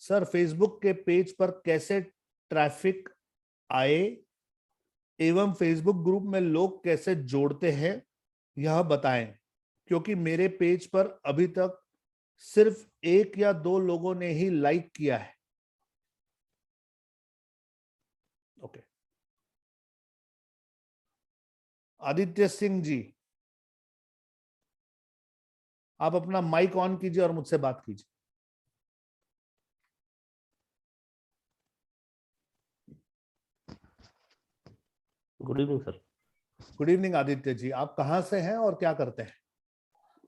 Sir Facebook के page पर कैसे ट्रैफिक आए एवं फेसबुक ग्रुप में लोग कैसे जोड़ते हैं यह बताएं, क्योंकि मेरे पेज पर अभी तक सिर्फ 1 या 2 लोगों ने ही लाइक किया है। ओके, आदित्य सिंह जी, आप अपना माइक ऑन कीजिए और मुझसे बात कीजिए। Good evening sir. Good evening Aditya ji, आप कहां से हैं और क्या करते हैं?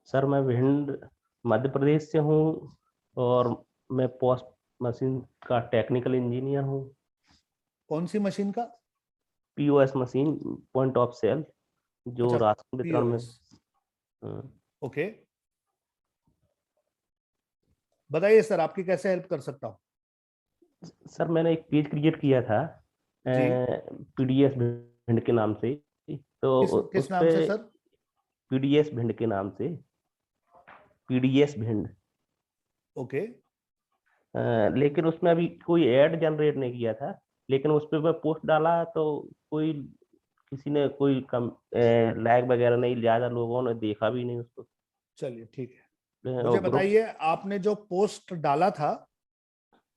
सर मैं भिंड मध्य प्रदेश से हूँ और मैं पोस्ट मशीन का टेक्निकल इंजीनियर हूँ। कौन सी मशीन का? POS machine, point of sale, जो अच्छा, राशन वितरण में। पीओएस। ओके, बताइए सर, आपकी कैसे हेल्प कर सकता हूं? सर मैंने एक पेज क्रिएट किया था जी, पीडीएस भिंड के नाम से, तो किस उस किस नाम पे से सर? पीडीएस भिंड के नाम से, पीडीएस भिंड। ओके, लेकिन उसमें अभी कोई ऐड जनरेट नहीं किया था, लेकिन उस पर मैं पोस्ट डाला तो कोई किसी ने कोई कम लाइक वगैरह नहीं, ज्यादा लोगों ने देखा भी नहीं उसको। चलिए ठीक है। मुझे और ग्रुप। बताइए, आपने जो पोस्ट डाला था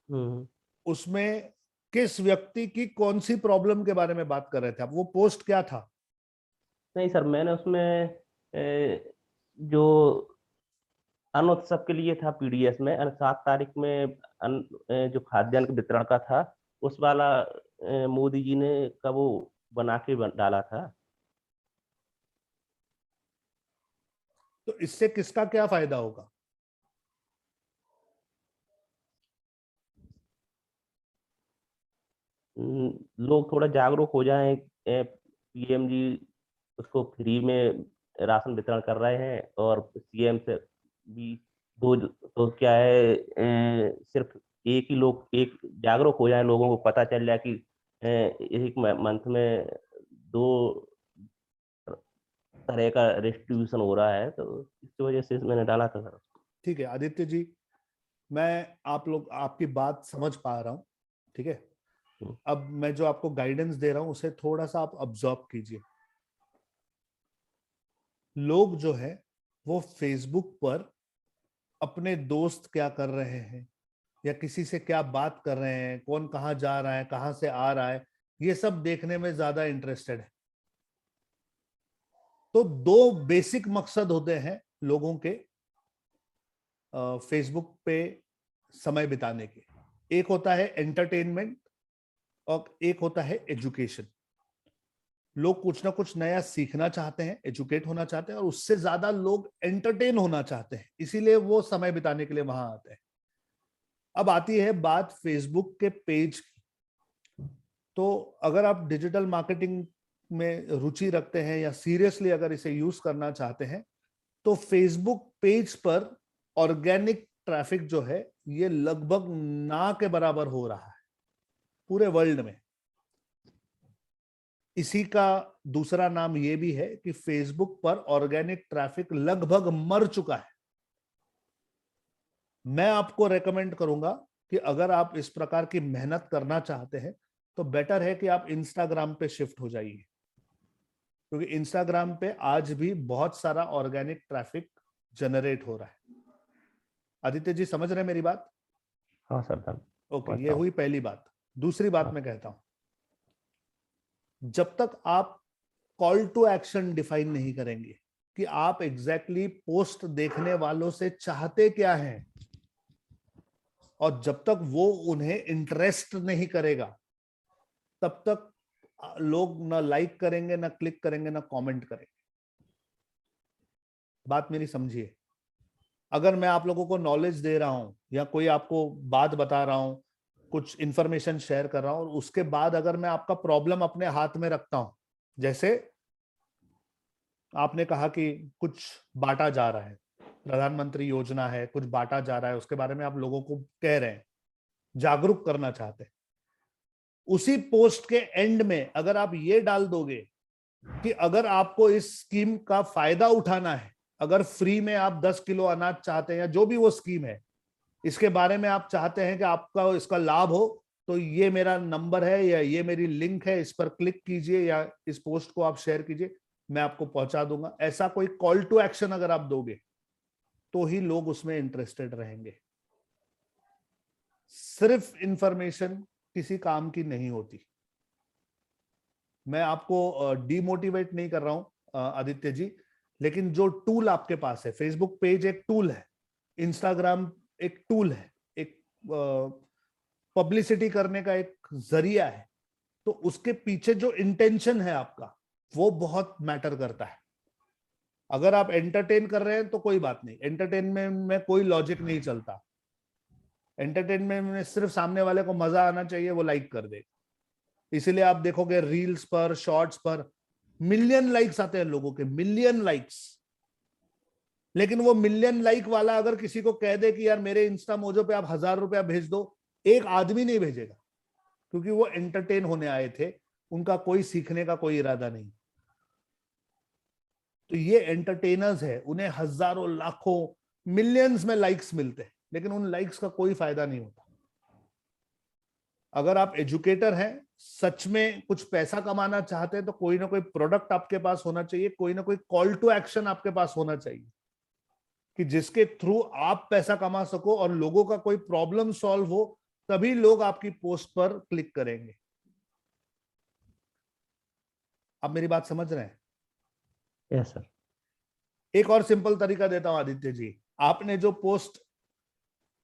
हम्म। उसमें किस व्यक्ति की कौन सी प्रॉब्लम के बारे में बात कर रहे थे आप? वो पोस्ट क्या था? नहीं सर, मैंने उसमें जो अन्न उत्सव के लिए था पीडीएस में, 7 तारीख में जो खाद्यान्न के वितरण का था, उस वाला मोदी जी ने का वो बना के डाला था। तो इससे किसका क्या फायदा होगा? लोग थोड़ा जागरूक हो जाएं। पीएम जी उसको फ्री में राशन वितरण कर रहे हैं, और सीएम से भी दो, तो क्या है, सिर्फ एक ही लोग, एक जागरूक हो जाए, लोगों को पता चल जाए कि एक मंथ में 2 तरह का डिस्ट्रीब्यूशन हो रहा है, तो इसकी वजह से मैंने डाला था सर। ठीक है आदित्य जी, मैं आपकी बात समझ पा रहा हूं, ठीक है। अब मैं जो आपको गाइडेंस दे रहा हूं उसे थोड़ा सा आप ऑब्जर्व कीजिए। लोग जो है वो फेसबुक पर अपने दोस्त क्या कर रहे हैं या किसी से क्या बात कर रहे हैं, कौन कहाँ जा रहा है, कहाँ से आ रहा है, ये सब देखने में ज्यादा इंटरेस्टेड है। तो 2 बेसिक मकसद होते हैं लोगों के फेसबुक पे समय बिताने के। एक होता है एंटरटेनमेंट और एक होता है एजुकेशन। लोग कुछ ना कुछ नया सीखना चाहते हैं, एजुकेट होना चाहते हैं, और उससे ज्यादा लोग एंटरटेन होना चाहते हैं, इसीलिए वो समय बिताने के लिए वहां आते हैं। अब आती है बात फेसबुक के पेज की। तो अगर आप डिजिटल मार्केटिंग में रुचि रखते हैं या सीरियसली अगर इसे यूज करना चाहते हैं, तो फेसबुक पेज पर ऑर्गेनिक ट्रैफिक जो है ये लगभग ना के बराबर हो रहा है पूरे वर्ल्ड में। इसी का दूसरा नाम ये भी है कि फेसबुक पर ऑर्गेनिक ट्रैफिक लगभग मर चुका है। मैं आपको रेकमेंड करूंगा कि अगर आप इस प्रकार की मेहनत करना चाहते हैं तो बेटर है कि आप इंस्टाग्राम पे शिफ्ट हो जाइए, क्योंकि इंस्टाग्राम पे आज भी बहुत सारा ऑर्गेनिक ट्रैफिक जनरेट हो रहा है। आदित्य जी समझ रहे हैं मेरी बात? हाँ सर, ओके, ये समझता हूँ। हुई पहली बात। दूसरी बात हाँ। मैं कहता हूं, जब तक आप कॉल टू एक्शन डिफाइन नहीं करेंगे कि आप एग्जैक्टली पोस्ट देखने वालों से चाहते क्या हैं, और जब तक वो उन्हें इंटरेस्ट नहीं करेगा, तब तक लोग ना लाइक करेंगे, ना क्लिक करेंगे, ना कमेंट करेंगे। बात मेरी समझिए। अगर मैं आप लोगों को नॉलेज दे रहा हूं या कोई आपको बात बता रहा हूं, कुछ इंफॉर्मेशन शेयर कर रहा हूं, और उसके बाद अगर मैं आपका प्रॉब्लम अपने हाथ में रखता हूं, जैसे आपने कहा कि कुछ बांटा जा रहा है, प्रधानमंत्री योजना है, कुछ बांटा जा रहा है, उसके बारे में आप लोगों को कह रहे हैं, जागरूक करना चाहते हैं, उसी पोस्ट के एंड में अगर आप ये डाल दोगे कि अगर आपको इस स्कीम का फायदा उठाना है, अगर फ्री में आप 10 किलो अनाज चाहते हैं या जो भी वो स्कीम है, इसके बारे में आप चाहते हैं कि आपका इसका लाभ हो, तो ये मेरा नंबर है या ये मेरी लिंक है, इस पर क्लिक कीजिए या इस पोस्ट को आप शेयर कीजिए, मैं आपको पहुंचा दूंगा। ऐसा कोई कॉल टू एक्शन अगर आप दोगे तो ही लोग उसमें इंटरेस्टेड रहेंगे। सिर्फ इंफॉर्मेशन किसी काम की नहीं होती। मैं आपको डीमोटिवेट नहीं कर रहा हूं आदित्य जी, लेकिन जो टूल आपके पास है, फेसबुक पेज एक टूल है, इंस्टाग्राम एक टूल है, एक पब्लिसिटी करने का एक जरिया है, तो उसके पीछे जो इंटेंशन है आपका वो बहुत मैटर करता है। अगर आप एंटरटेन कर रहे हैं तो कोई बात नहीं, एंटरटेनमेंट में कोई लॉजिक नहीं चलता। एंटरटेनमेंट में सिर्फ सामने वाले को मजा आना चाहिए, वो लाइक कर देगा। इसीलिए आप देखोगे रील्स पर, शॉर्ट्स पर मिलियन लाइक्स आते हैं लोगों के, मिलियन लाइक्स। लेकिन वो मिलियन लाइक वाला अगर किसी को कह दे कि यार मेरे इंस्टा मोजो पे आप 1000 रुपया भेज दो, एक आदमी नहीं भेजेगा, क्योंकि वो एंटरटेन होने आए थे, उनका कोई सीखने का कोई इरादा नहीं। तो ये एंटरटेनर्स है, उन्हें हजारों, लाखों, मिलियंस में लाइक्स मिलते हैं, लेकिन उन लाइक्स का कोई फायदा नहीं होता। अगर आप एजुकेटर हैं, सच में कुछ पैसा कमाना चाहते हैं, तो कोई ना कोई प्रोडक्ट आपके पास होना चाहिए, कोई ना कोई कॉल टू एक्शन आपके पास होना चाहिए कि जिसके थ्रू आप पैसा कमा सको और लोगों का कोई प्रॉब्लम सॉल्व हो, तभी लोग आपकी पोस्ट पर क्लिक करेंगे। आप मेरी बात समझ रहे हैं? Yes sir. एक और सिंपल तरीका देता हूं आदित्य जी, आपने जो पोस्ट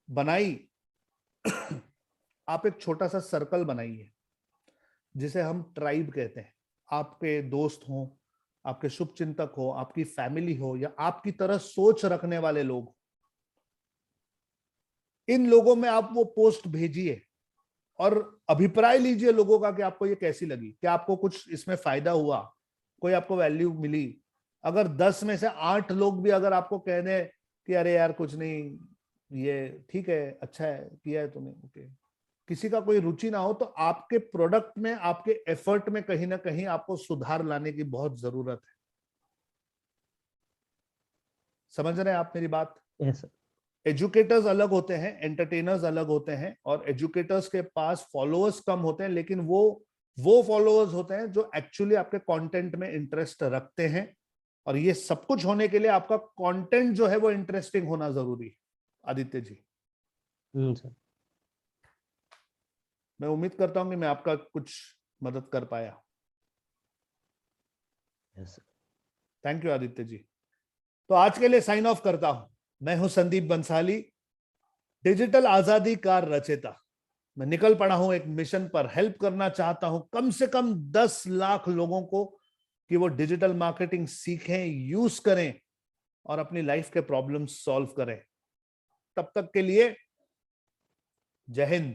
बनाई आप एक छोटा सा सर्कल बनाइए जिसे हम ट्राइब कहते हैं। आपके दोस्त हो, आपके शुभ चिंतक हो, आपकी फैमिली हो, या आपकी तरह सोच रखने वाले लोग, इन लोगों में आप वो पोस्ट भेजिए और अभिप्राय लीजिए लोगों का कि आपको ये कैसी लगी, क्या आपको कुछ इसमें फायदा हुआ, कोई आपको वैल्यू मिली। अगर 10 में से 8 लोग भी अगर आपको कह दें कि अरे यार कुछ नहीं, ये ठीक है, अच्छा है, किया है तुमने, ओके, किसी का कोई रुचि ना हो, तो आपके प्रोडक्ट में, आपके एफर्ट में कहीं ना कहीं आपको सुधार लाने की बहुत जरूरत है। समझ रहे हैं आप मेरी बात? Yes sir. एजुकेटर्स अलग होते हैं, एंटरटेनर्स अलग होते हैं, और एजुकेटर्स के पास फॉलोअर्स कम होते हैं, लेकिन वो फॉलोअर्स होते हैं जो एक्चुअली आपके कंटेंट में इंटरेस्ट रखते हैं। और ये सब कुछ होने के लिए आपका कंटेंट जो है वो इंटरेस्टिंग होना जरूरी है आदित्य जी। सर। मैं उम्मीद करता हूं कि मैं आपका कुछ मदद कर पाया। Yes sir. Thank you Aditya ji. तो आज के लिए साइन ऑफ करता हूं। मैं हूं संदीप बंसाली, डिजिटल आजादी का रचेता। मैं निकल पड़ा हूं एक मिशन पर, हेल्प करना चाहता हूं कम से कम 10 लाख लोगों को कि वो डिजिटल मार्केटिंग सीखें, यूज करें और अपनी लाइफ के प्रॉब्लम सॉल्व करें। तब तक के लिए जय हिंद।